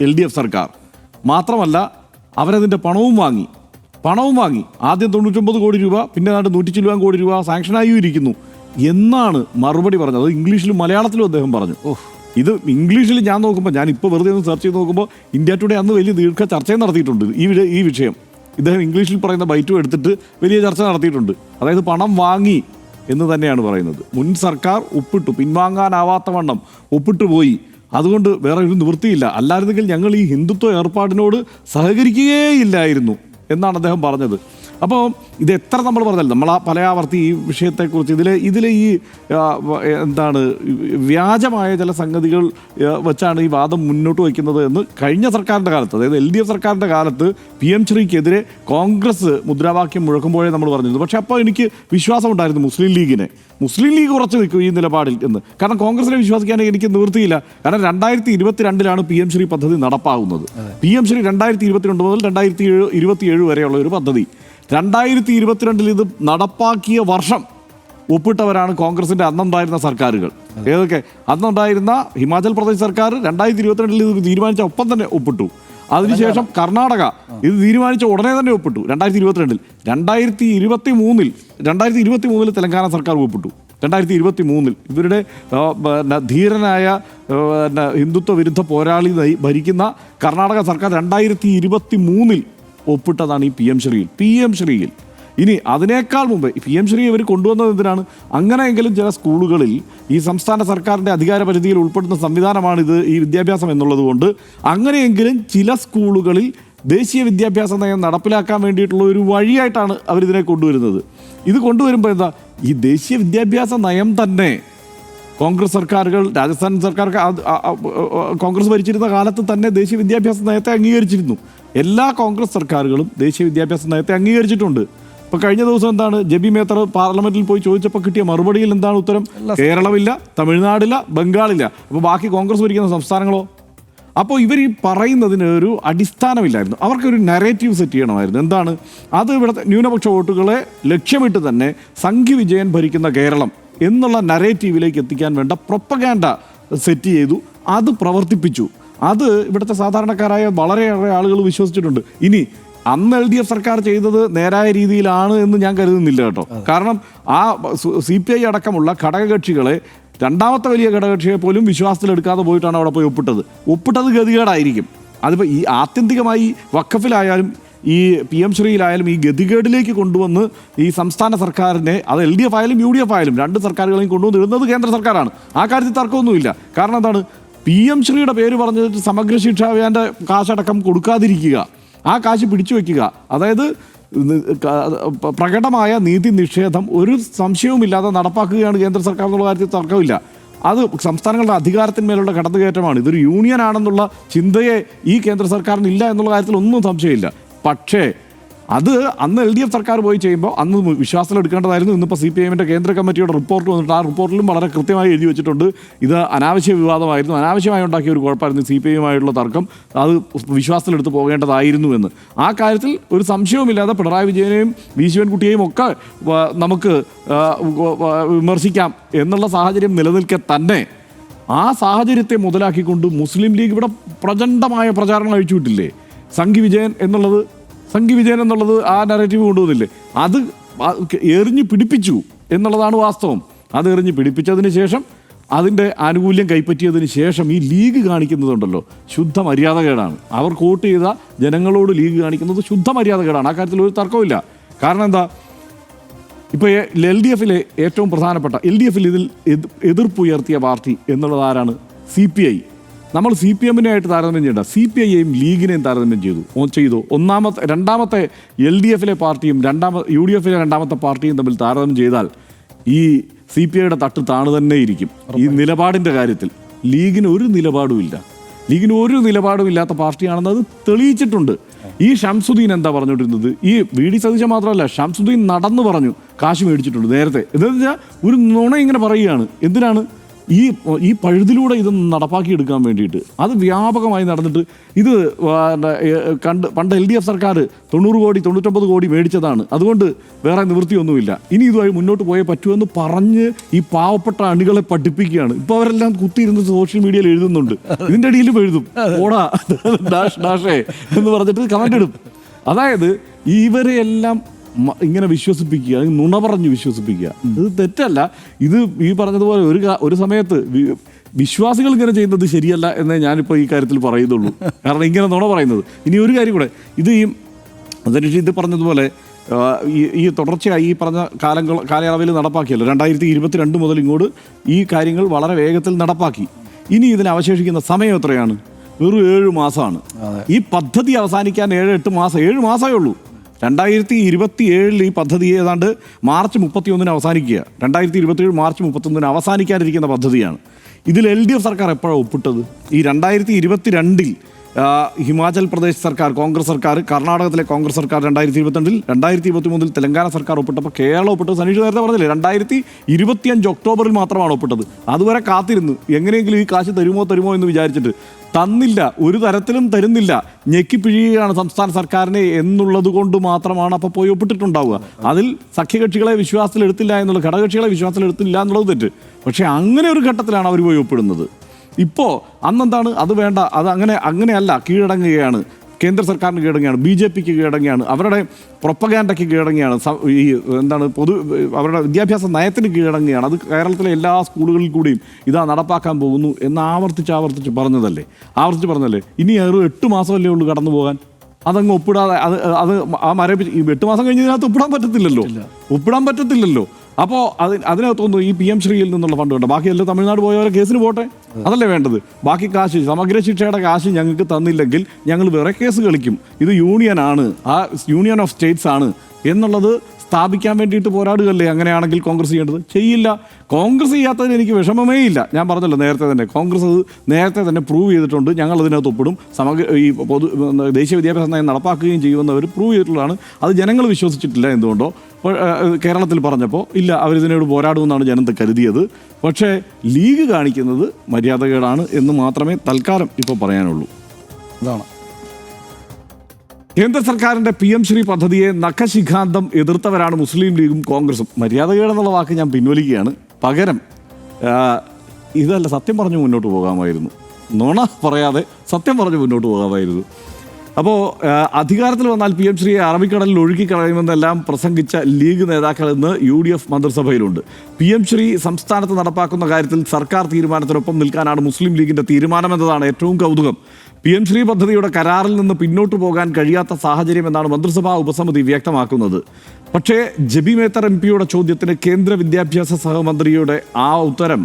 LDF സർക്കാർ. മാത്രമല്ല അവരതിൻ്റെ പണവും വാങ്ങി. ആദ്യം 99 കോടി രൂപ, പിന്നെ 100 കോടി രൂപ സാങ്ഷനായും ഇരിക്കുന്നു എന്നാണ് മറുപടി പറഞ്ഞത്. അത് ഇംഗ്ലീഷിലും മലയാളത്തിലും അദ്ദേഹം പറഞ്ഞു. ഇത് ഇംഗ്ലീഷിൽ ഞാൻ നോക്കുമ്പോൾ, ഞാനിപ്പോൾ വെറുതെ ഒന്ന് സെർച്ച് ചെയ്ത് നോക്കുമ്പോൾ ഇന്ത്യ ടുഡേ അന്ന് വലിയ ദീർഘ ചർച്ചയും നടത്തിയിട്ടുണ്ട് ഈ വിഷയം. ഇദ്ദേഹം ഇംഗ്ലീഷിൽ പറയുന്ന ബൈറ്റും എടുത്തിട്ട് വലിയ ചർച്ച നടത്തിയിട്ടുണ്ട്. അതായത് പണം വാങ്ങി എന്ന് തന്നെയാണ് പറയുന്നത്. മുൻ സർക്കാർ ഒപ്പിട്ടു, പിൻവാങ്ങാനാവാത്ത വണ്ണം ഒപ്പിട്ടു പോയി. അതുകൊണ്ട് വേറെ ഒരു നിവൃത്തിയില്ല, അല്ലായിരുന്നെങ്കിൽ ഞങ്ങൾ ഈ ഹിന്ദുത്വ ഏർപ്പാടിനോട് സഹകരിക്കുകയില്ലായിരുന്നു എന്നാണ് അദ്ദേഹം പറഞ്ഞത്. അപ്പോൾ ഇത് എത്ര നമ്മൾ പറഞ്ഞാലും നമ്മൾ പല ആവർത്തി ഈ വിഷയത്തെക്കുറിച്ച് ഇതിലെ ഈ എന്താണ് വ്യാജമായ ചില സംഗതികൾ വെച്ചാണ് ഈ വാദം മുന്നോട്ട് വയ്ക്കുന്നത് എന്ന് കഴിഞ്ഞ സർക്കാരിൻ്റെ കാലത്ത്, അതായത് LDF സർക്കാരിൻ്റെ കാലത്ത് PM ശ്രീക്കെതിരെ കോൺഗ്രസ് മുദ്രാവാക്യം മുഴക്കുമ്പോഴേ നമ്മൾ പറഞ്ഞിരുന്നു. പക്ഷേ അപ്പോൾ എനിക്ക് വിശ്വാസമുണ്ടായിരുന്നു മുസ്ലിം ലീഗ് ഉറച്ചു നിൽക്കും ഈ നിലപാടിൽ എന്ന്. കാരണം കോൺഗ്രസിനെ വിശ്വസിക്കാൻ എനിക്ക് നിവൃത്തിയില്ല. കാരണം 2022 PM ശ്രീ പദ്ധതി നടപ്പാകുന്നത്. PM ശ്രീ 2022 മുതൽ 2027 വരെയുള്ള ഒരു പദ്ധതി. 2022 ഇത് നടപ്പാക്കിയ വർഷം ഒപ്പിട്ടവരാണ് കോൺഗ്രസിന്റെ അന്നുണ്ടായിരുന്ന സർക്കാരുകൾ. ഏതൊക്കെ? അന്നുണ്ടായിരുന്ന ഹിമാചൽ പ്രദേശ് സർക്കാർ 2022 ഇത് തീരുമാനിച്ച ഒപ്പം തന്നെ ഒപ്പിട്ടു. അതിനുശേഷം കർണാടക ഇത് തീരുമാനിച്ച ഉടനെ തന്നെ ഒപ്പിട്ടു 2022. 2023 തെലങ്കാന സർക്കാർ ഒപ്പിട്ടു. 2023 ഇവരുടെ ധീരനായ ഹിന്ദുത്വ വിരുദ്ധ പോരാളി ഭരിക്കുന്ന കർണാടക സർക്കാർ 2023 ഒപ്പിട്ടതാണ് ഈ PM ശ്രീയിൽ. ഇനി അതിനേക്കാൾ മുമ്പ് PM ശ്രീ ഇവർ കൊണ്ടുവന്നത് എന്തിനാണ്? അങ്ങനെയെങ്കിലും ചില സ്കൂളുകളിൽ ഈ സംസ്ഥാന സർക്കാരിൻ്റെ അധികാര പരിധിയിൽ ഉൾപ്പെടുന്ന സംവിധാനമാണിത്, ഈ വിദ്യാഭ്യാസം എന്നുള്ളത് കൊണ്ട് അങ്ങനെയെങ്കിലും ചില സ്കൂളുകളിൽ ദേശീയ വിദ്യാഭ്യാസ നയം നടപ്പിലാക്കാൻ വേണ്ടിയിട്ടുള്ള ഒരു വഴിയായിട്ടാണ് അവരിതിനെ കൊണ്ടുവരുന്നത്. ഇത് കൊണ്ടുവരുമ്പോൾ എന്താ, ഈ ദേശീയ വിദ്യാഭ്യാസ നയം തന്നെ കോൺഗ്രസ് സർക്കാരുകൾ, രാജസ്ഥാൻ സർക്കാർ കോൺഗ്രസ് ഭരിച്ചിരുന്ന കാലത്ത് തന്നെ ദേശീയ വിദ്യാഭ്യാസ നയത്തെ അംഗീകരിച്ചിരുന്നു. എല്ലാ കോൺഗ്രസ് സർക്കാരുകളും ദേശീയ വിദ്യാഭ്യാസ നയത്തെ അംഗീകരിച്ചിട്ടുണ്ട്. ഇപ്പോൾ കഴിഞ്ഞ ദിവസം എന്താണ് ജെബി മേത്തർ പാർലമെന്റിൽ പോയി ചോദിച്ചപ്പോൾ കിട്ടിയ മറുപടിയിൽ എന്താണ് ഉത്തരം? കേരളമില്ല, തമിഴ്നാടില്ല, ബംഗാളില്ല. അപ്പോൾ ബാക്കി കോൺഗ്രസ് ഭരിക്കുന്ന സംസ്ഥാനങ്ങളോ? അപ്പോൾ ഇവർ ഈ പറയുന്നതിന് ഒരു അടിസ്ഥാനമില്ലായിരുന്നു. അവർക്കൊരു നരേറ്റീവ് സെറ്റ് ചെയ്യണമായിരുന്നു. എന്താണ് അത്? ഇവിടുത്തെ ന്യൂനപക്ഷ വോട്ടുകളെ ലക്ഷ്യമിട്ട് തന്നെ സംഘി വിജയൻ ഭരിക്കുന്ന കേരളം എന്നുള്ള നരേറ്റീവിലേക്ക് എത്തിക്കാൻ വേണ്ട പ്രൊപ്പഗാൻഡ സെറ്റ് ചെയ്തു. അത് പ്രവർത്തിപ്പിച്ചു. അത് ഇവിടുത്തെ സാധാരണക്കാരായ വളരെയേറെ ആളുകൾ വിശ്വസിച്ചിട്ടുണ്ട്. ഇനി അന്ന് LDF സർക്കാർ ചെയ്തത് നേരായ രീതിയിലാണ് എന്ന് ഞാൻ കരുതുന്നില്ല കേട്ടോ. കാരണം ആ CPI അടക്കമുള്ള ഘടകകക്ഷികളെ, രണ്ടാമത്തെ വലിയ ഘടകകക്ഷിയെ പോലും വിശ്വാസത്തിലെടുക്കാതെ പോയിട്ടാണ് അവിടെ പോയി ഒപ്പിട്ടത് ഗതികേടായിരിക്കും. അതിപ്പോൾ ഈ ആത്യന്തികമായി വഖഫിലായാലും ഈ PM ശ്രീയിലായാലും ഈ ഗതികേടിലേക്ക് കൊണ്ടുവന്ന് ഈ സംസ്ഥാന സർക്കാരിനെ, അത് LDF ആയാലും UDF ആയാലും രണ്ട് സർക്കാരുകളെയും കൊണ്ടുവന്ന് ഇടുന്നത് കേന്ദ്ര സർക്കാരാണ്. ആ കാര്യത്തിൽ തർക്കമൊന്നുമില്ല. കാരണം എന്താണ്? PM ശ്രീയുടെ പേര് പറഞ്ഞിട്ട് സമഗ്ര ശിക്ഷാ അഭിയാൻ്റെ കാശടക്കം കൊടുക്കാതിരിക്കുക, ആ കാശ് പിടിച്ചു വയ്ക്കുക, അതായത് പ്രകടമായ നീതി നിഷേധം ഒരു സംശയവുമില്ലാതെ നടപ്പാക്കുകയാണ് കേന്ദ്ര സർക്കാർ എന്നുള്ള കാര്യത്തിൽ തർക്കമില്ല. അത് സംസ്ഥാനങ്ങളുടെ അധികാരത്തിന്മേലുള്ള കടന്നുകയറ്റമാണ്. ഇതൊരു യൂണിയൻ ആണെന്നുള്ള ചിന്തയെ ഈ കേന്ദ്ര സർക്കാരിനില്ല എന്നുള്ള കാര്യത്തിൽ ഒന്നും സംശയമില്ല. പക്ഷേ അത് അന്ന് LDF സർക്കാർ പോയി ചെയ്യുമ്പോൾ അന്ന് വിശ്വാസത്തിലെടുക്കേണ്ടതായിരുന്നു. ഇന്നിപ്പോൾ CPIMൻ്റെ കേന്ദ്ര കമ്മിറ്റിയുടെ റിപ്പോർട്ട് വന്നിട്ട് ആ റിപ്പോർട്ടിലും വളരെ കൃത്യമായി എഴുതി വെച്ചിട്ടുണ്ട്. ഇത് അനാവശ്യ വിവാദമായിരുന്നു, അനാവശ്യമായി ഉണ്ടാക്കിയ ഒരു കുഴപ്പമായിരുന്നു CPIയുമായിട്ടുള്ള തർക്കം, അത് വിശ്വാസത്തിലെടുത്ത് പോകേണ്ടതായിരുന്നു എന്ന്. ആ കാര്യത്തിൽ ഒരു സംശയവുമില്ലാതെ പിണറായി വിജയനെയും വി ശിവൻകുട്ടിയെയും ഒക്കെ നമുക്ക് വിമർശിക്കാം എന്നുള്ള സാഹചര്യം നിലനിൽക്കെ തന്നെ ആ സാഹചര്യത്തെ മുതലാക്കിക്കൊണ്ട് മുസ്ലിം ലീഗ് ഇവിടെ പ്രചണ്ഡമായ പ്രചാരണം അഴിച്ചുവിട്ടില്ലേ? സംഘി വിജയൻ എന്നുള്ളത് ആ നറേറ്റീവ് കൊണ്ടുവന്നില്ലേ? അത് എറിഞ്ഞ് പിടിപ്പിച്ചു എന്നുള്ളതാണ് വാസ്തവം. അത് എറിഞ്ഞ് പിടിപ്പിച്ചതിന് ശേഷം അതിൻ്റെ ആനുകൂല്യം കൈപ്പറ്റിയതിന് ശേഷം ഈ ലീഗ് കാണിക്കുന്നതുണ്ടല്ലോ ശുദ്ധ മര്യാദകേടാണ്. അവർ വോട്ട് ചെയ്ത ജനങ്ങളോട് ലീഗ് കാണിക്കുന്നത് ശുദ്ധ മര്യാദകേടാണ്. ആ കാര്യത്തിൽ ഒരു തർക്കമില്ല. കാരണം എന്താ, ഇപ്പോൾ LDFിലെ ഏറ്റവും പ്രധാനപ്പെട്ട LDFിൽ ഇതിൽ എതിർപ്പുയർത്തിയ പാർട്ടി എന്നുള്ളത് ആരാണ്? CPI. നമ്മൾ CPMനെയായിട്ട് താരതമ്യം ചെയ്യേണ്ട, CPIയെയും ലീഗിനെയും താരതമ്യം ചെയ്തു. രണ്ടാമത്തെ LDFിലെ പാർട്ടിയും UDFിലെ രണ്ടാമത്തെ പാർട്ടിയും തമ്മിൽ താരതമ്യം ചെയ്താൽ ഈ CPIയുടെ തട്ട് താണു തന്നെ ഇരിക്കും. ഈ നിലപാടിൻ്റെ കാര്യത്തിൽ ലീഗിന് ഒരു നിലപാടുമില്ലാത്ത പാർട്ടിയാണെന്ന് അത് തെളിയിച്ചിട്ടുണ്ട്. ഈ ഷംസുദ്ദീൻ എന്താ പറഞ്ഞുകൊണ്ടിരുന്നത്? ഈ VD സതീശൻ മാത്രമല്ല, ഷംസുദ്ദീൻ നടന്നു പറഞ്ഞു കാശ് മേടിച്ചിട്ടുണ്ട് നേരത്തെ. എന്താണെന്ന് വെച്ചാൽ ഒരു നുണ ഇങ്ങനെ പറയുകയാണ്. എന്തിനാണ്? ഈ പഴുതിലൂടെ ഇത് നടപ്പാക്കിയെടുക്കാൻ വേണ്ടിയിട്ട്. അത് വ്യാപകമായി നടന്നിട്ട് ഇത് പണ്ട് LDF സർക്കാർ 90 കോടി 99 കോടി മേടിച്ചതാണ്, അതുകൊണ്ട് വേറെ നിവൃത്തിയൊന്നുമില്ല, ഇനി ഇതുമായി മുന്നോട്ട് പോയേ പറ്റുമെന്ന് പറഞ്ഞ് ഈ പാവപ്പെട്ട അണികളെ പഠിപ്പിക്കുകയാണ്. ഇപ്പോൾ അവരെല്ലാം കുത്തിയിരുന്ന് സോഷ്യൽ മീഡിയയിൽ എഴുതുന്നുണ്ട്. ഇതിൻ്റെ ഇടയിലും എഴുതും ഓടാ ഡാഷേ എന്ന് പറഞ്ഞിട്ട് കമൻ്റ് ഇടും. അതായത് ഇവരെയെല്ലാം ഇങ്ങനെ വിശ്വസിപ്പിക്കുക, നുണ പറഞ്ഞ് വിശ്വസിപ്പിക്കുക. ഇത് തെറ്റല്ല. ഇത് ഈ പറഞ്ഞതുപോലെ ഒരു സമയത്ത് വിശ്വാസികൾ ഇങ്ങനെ ചെയ്യുന്നത് ശരിയല്ല എന്നേ ഞാനിപ്പോൾ ഈ കാര്യത്തിൽ പറയുന്നുള്ളൂ. കാരണം ഇങ്ങനെ നുണ പറയുന്നത്. ഇനി ഒരു കാര്യം കൂടെ, ഇത് പറഞ്ഞതുപോലെ ഈ തുടർച്ചയായി ഈ പറഞ്ഞ കാലയളവിൽ നടപ്പാക്കിയല്ലോ. 2022 മുതൽ ഇങ്ങോട്ട് ഈ കാര്യങ്ങൾ വളരെ വേഗത്തിൽ നടപ്പാക്കി. ഇനി ഇതിന് അവശേഷിക്കുന്ന സമയം എത്രയാണ്? വെറും 7 മാസമാണ്. ഈ പദ്ധതി അവസാനിക്കാൻ 7 മാസമേ ഉള്ളൂ. 2027 ഈ പദ്ധതി ഏതാണ്ട് മാർച്ച് 31 അവസാനിക്കുക. 2027 മാർച്ച് 31 അവസാനിക്കാനിരിക്കുന്ന പദ്ധതിയാണ്. ഇതിൽ LDF സർക്കാർ എപ്പോഴാണ് ഒപ്പിട്ടത്? ഈ 2022 ഹിമാചൽ പ്രദേശ് സർക്കാർ, കോൺഗ്രസ് സർക്കാർ, കർണാടകത്തിലെ കോൺഗ്രസ് സർക്കാർ 2022, 2023 തെലങ്കാന സർക്കാർ ഒപ്പിട്ടപ്പോൾ കേരളം ഒപ്പിട്ടത് സനീഷ് നേരത്തെ പറഞ്ഞില്ലേ 2025 ഒക്ടോബറിൽ മാത്രമാണ് ഒപ്പിട്ടത്. അതുവരെ കാത്തിരുന്നു എങ്ങനെയെങ്കിലും ഈ കാശ് തരുമോ എന്ന് വിചാരിച്ചിട്ട്. തന്നില്ല, ഒരു തരത്തിലും തരുന്നില്ല, ഞെക്കിപ്പിഴിയുകയാണ് സംസ്ഥാന സർക്കാരിനെ എന്നുള്ളത് കൊണ്ട് മാത്രമാണ് അപ്പോൾ പോയി ഒപ്പിട്ടിട്ടുണ്ടാവുക. അതിൽ സഖ്യകക്ഷികളെ വിശ്വാസത്തിലെടുത്തില്ല എന്നുള്ള, ഘടകകക്ഷികളെ വിശ്വാസത്തിലെടുത്തില്ല എന്നുള്ളത് തെറ്റ്. പക്ഷേ അങ്ങനെ ഒരു ഘട്ടത്തിലാണ് അവർ പോയി ഒപ്പിടുന്നത്. ഇപ്പോൾ അന്നെന്താണ് അത് വേണ്ട, അത് അങ്ങനെയല്ല, കീഴടങ്ങുകയാണ്, കേന്ദ്ര സർക്കാരിന് കീഴടങ്ങുകയാണ്, BJP കീഴടങ്ങുകയാണ്, അവരുടെ പ്രൊപ്പഗാൻഡയ്ക്ക് കീഴടങ്ങുകയാണ്, ഈ എന്താണ് അവരുടെ വിദ്യാഭ്യാസ നയത്തിന് കീഴടങ്ങുകയാണ്. അത് കേരളത്തിലെ എല്ലാ സ്കൂളുകളിൽ കൂടിയും ഇതാ നടപ്പാക്കാൻ പോകുന്നു എന്ന് ആവർത്തിച്ച് പറഞ്ഞതല്ലേ. ഇനി 8 മാസമല്ലേ ഉള്ളൂ കടന്നു പോകാൻ. അതങ്ങ് ഒപ്പിടാതെ അത് ആ മരവിച്ച് ഈ 8 മാസം കഴിഞ്ഞതിനകത്ത് ഒപ്പിടാൻ പറ്റത്തില്ലല്ലോ. അപ്പോൾ അതിനകത്തൊന്നും ഈ PM ശ്രീയിൽ നിന്നുള്ള ഫണ്ട് വേണ്ട. ബാക്കി എല്ലാം തമിഴ്നാട് പോയവരെ കേസിന് പോട്ടെ, അതല്ലേ വേണ്ടത്. ബാക്കി കാശ്, സമഗ്ര ശിക്ഷയുടെ കാശ് ഞങ്ങൾക്ക് തന്നില്ലെങ്കിൽ ഞങ്ങൾ വേറെ കേസ് കളിക്കും. ഇത് യൂണിയനാണ്, ആ യൂണിയൻ ഓഫ് സ്റ്റേറ്റ്സ് ആണ് എന്നുള്ളത് സ്ഥാപിക്കാൻ വേണ്ടിയിട്ട് പോരാടുകയല്ലേ അങ്ങനെയാണെങ്കിൽ കോൺഗ്രസ് ചെയ്യേണ്ടത്. ചെയ്യില്ല. കോൺഗ്രസ് ചെയ്യാത്തതിന് എനിക്ക് വിഷമമേ ഇല്ല. ഞാൻ പറഞ്ഞല്ലോ നേരത്തെ തന്നെ, കോൺഗ്രസ് അത് നേരത്തെ തന്നെ പ്രൂവ് ചെയ്തിട്ടുണ്ട്. ഞങ്ങൾ അതിനകത്ത് ഒപ്പിടും, ഈ ദേശീയ വിദ്യാഭ്യാസ നയം നടപ്പാക്കുകയും ചെയ്യുമെന്ന് അവർ പ്രൂവ് ചെയ്തിട്ടുള്ളതാണ്. അത് ജനങ്ങൾ വിശ്വസിച്ചിട്ടില്ല. എന്തുകൊണ്ടോ കേരളത്തിൽ പറഞ്ഞപ്പോൾ ഇല്ല, അവരിതിനോട് പോരാടുമെന്നാണ് ജനത കരുതിയത്. പക്ഷേ ലീഗ് കാണിക്കുന്നത് മര്യാദകേടാണ് എന്ന് മാത്രമേ തൽക്കാലം ഇപ്പോൾ പറയാനുള്ളൂ. അതാണ് കേന്ദ്ര സർക്കാരിൻ്റെ PM ശ്രീ പദ്ധതിയെ നഖശിഖാന്തം എതിർത്തവരാണ് മുസ്ലിം ലീഗും കോൺഗ്രസും. മര്യാദകേടെന്നുള്ള വാക്ക് ഞാൻ പിൻവലിക്കുകയാണ്. പകരം ഇതല്ല, സത്യം പറഞ്ഞു മുന്നോട്ട് പോകാമായിരുന്നു. നുണ പറയാതെ സത്യം പറഞ്ഞു മുന്നോട്ട് പോകാമായിരുന്നു. അപ്പോൾ അധികാരത്തിൽ വന്നാൽ PM ശ്രീയെ അറബിക്കടലിൽ ഒഴുക്കിക്കളയുമെന്നെല്ലാം പ്രസംഗിച്ച ലീഗ് നേതാക്കൾ ഇന്ന് UDF മന്ത്രിസഭയിലുണ്ട്. PM ശ്രീ സംസ്ഥാനത്ത് നടപ്പാക്കുന്ന കാര്യത്തിൽ സർക്കാർ തീരുമാനത്തിനൊപ്പം നിൽക്കാനാണ് മുസ്ലിം ലീഗിൻ്റെ തീരുമാനമെന്നതാണ് ഏറ്റവും കൗതുകം. PM ശ്രീ പദ്ധതിയുടെ കരാറിൽ നിന്ന് പിന്നോട്ട് പോകാൻ കഴിയാത്ത സാഹചര്യം എന്നാണ് മന്ത്രിസഭാ ഉപസമിതി വ്യക്തമാക്കുന്നത്. പക്ഷേ ജബി മേത്തർ MP ചോദ്യത്തിന് കേന്ദ്ര വിദ്യാഭ്യാസ സഹമന്ത്രിയുടെ ആ ഉത്തരം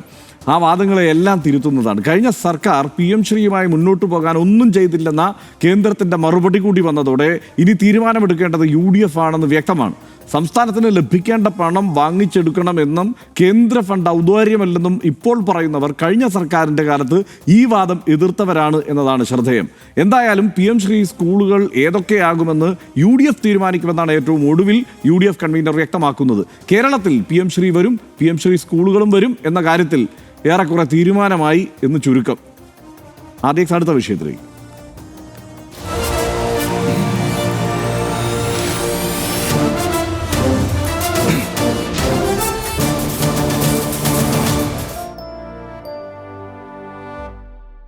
ആ വാദങ്ങളെയെല്ലാം തിരുത്തുന്നതാണ്. കഴിഞ്ഞ സർക്കാർ PM ശ്രീയുമായി മുന്നോട്ട് പോകാൻ ഒന്നും ചെയ്തില്ലെന്ന കേന്ദ്രത്തിൻ്റെ മറുപടി കൂടി വന്നതോടെ ഇനി തീരുമാനമെടുക്കേണ്ടത് UDF ആണെന്ന് വ്യക്തമാണ്. സംസ്ഥാനത്തിന് ലഭിക്കേണ്ട പണം വാങ്ങിച്ചെടുക്കണമെന്നും കേന്ദ്ര ഫണ്ട് ഔദാര്യമല്ലെന്നും ഇപ്പോൾ പറയുന്നവർ കഴിഞ്ഞ സർക്കാരിൻ്റെ കാലത്ത് ഈ വാദം എതിർത്തവരാണ് എന്നതാണ് ശ്രദ്ധേയം. എന്തായാലും PM ശ്രീ സ്കൂളുകൾ ഏതൊക്കെയാകുമെന്ന് UDF തീരുമാനിക്കുമെന്നാണ് ഏറ്റവും ഒടുവിൽ UDF കൺവീനർ വ്യക്തമാക്കുന്നത്. കേരളത്തിൽ PM ശ്രീ വരും, PM ശ്രീ സ്കൂളുകളും വരും എന്ന കാര്യത്തിൽ ഏറെക്കുറെ തീരുമാനമായി എന്ന് ചുരുക്കം. ആദ്യം അടുത്ത വിഷയത്തിലേക്ക്.